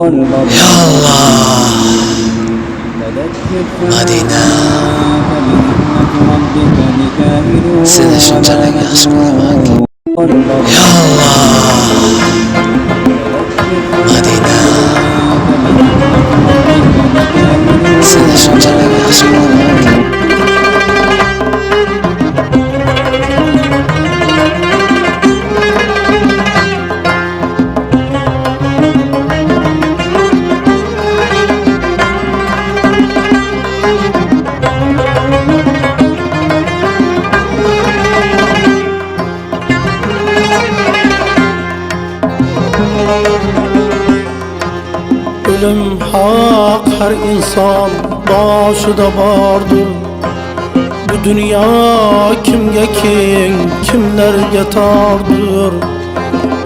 Ya Allah, Madina, seni şuncalık aşkılamak. Ya Allah, Madina, seni şuncalık aşkılamak. Ölüm hak, her insan başıda vardır. Bu dünya kimge king, kimlerge tardır.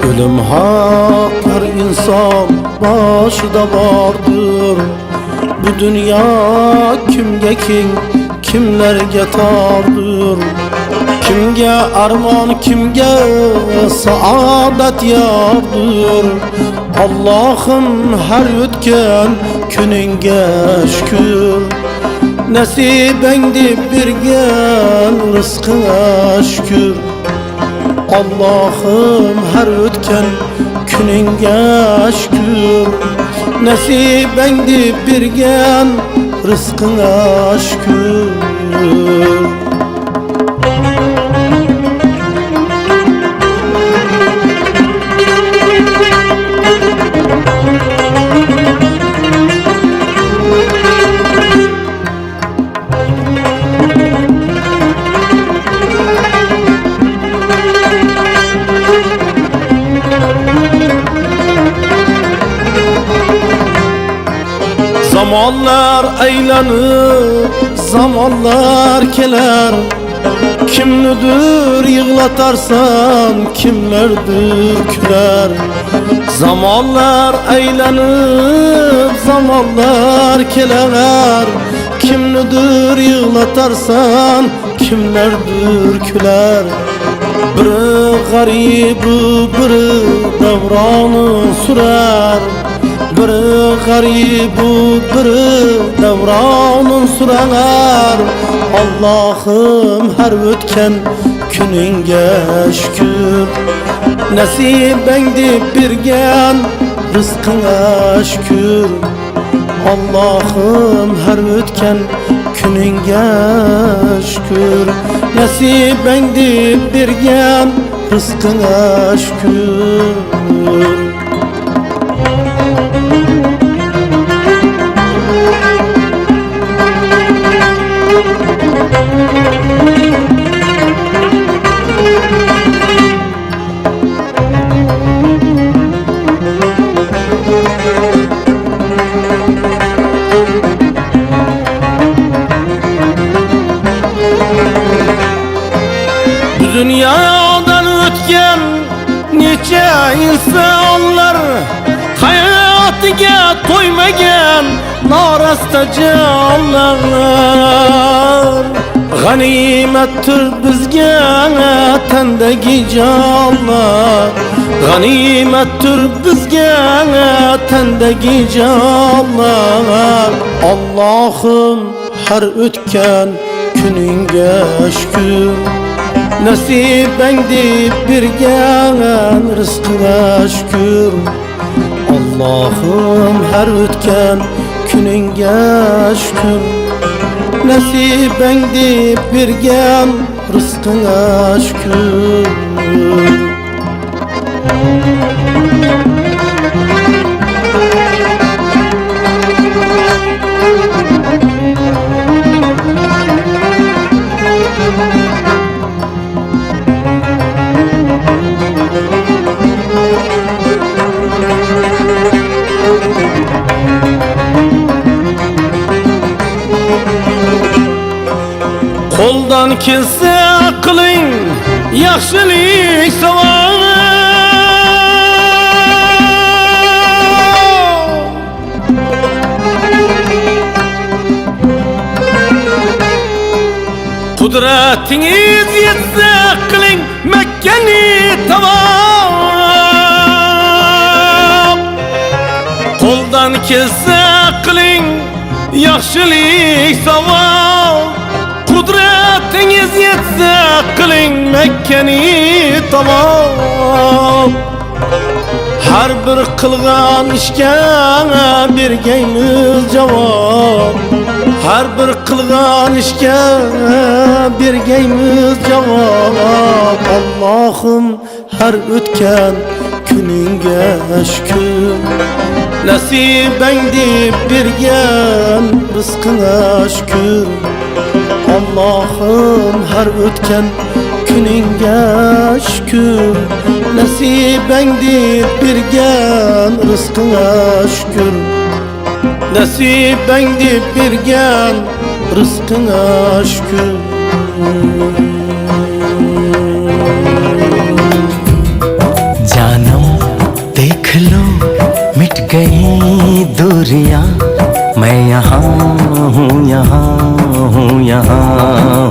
Ölüm hak, her insan başıda vardır. Bu dünya kimge king, kimlerge tardır. Kimge arman, kimge saadet yardır. Allah'ım her ötken gününge şükür. Nesibendi birgen rızkına şükür. Allah'ım her ötken gününge şükür. Nesibendi birgen rızkına şükür. Zamanlar aylanıp, zamanlar keler. Kimnidir yığlatarsan, kimlerdir küler. Zamanlar aylanıp, zamanlar keler. Kimnidir yığlatarsan, kimlerdir küler. Biri garibi, biri devranı sürer. Biri garibu, biri devranın sürer. Allah'ım her ötken gününge şükür. Nesibendi birgen rızkına şükür. Allah'ım her ötken gününge şükür. Nesibendi birgen rızkına şükür. Dünyadan ötken nice insanlar, hayatiga toymagan narasta canlar. Ganimettir bizge tendagi canlar. Ganimettir bizge tendagi canlar. Allah'ım her ötken gününge şükür. Nesibendi birgen rızkına şükür. Allah'ım her ötken gününge şükür. Nesibendi birgen rızkına şükür. Koldan kelsa qiling yaxshilik savobni. Qudratingiz yetsa qiling Makkani tavob. Koldan kelsa qiling yaxshilik savol, Qudretingiz yetsa qiling Mekkani tamom. Har bir qilgan ishga bergaymiz javob, har bir qilgan ishga bergaymiz javob. Allohim har o'tgan kuningga shukr, nasibang deb bergan rizqingga shukr. Allohim har o'tgan kuningga shukr, nasibang deb bergan rizqingga shukr, nasibang deb bergan rizqingga shukr. जानम देख लो मिट गई दूरियां, मैं यहाँ हूँ यहाँ हूँ यहाँ।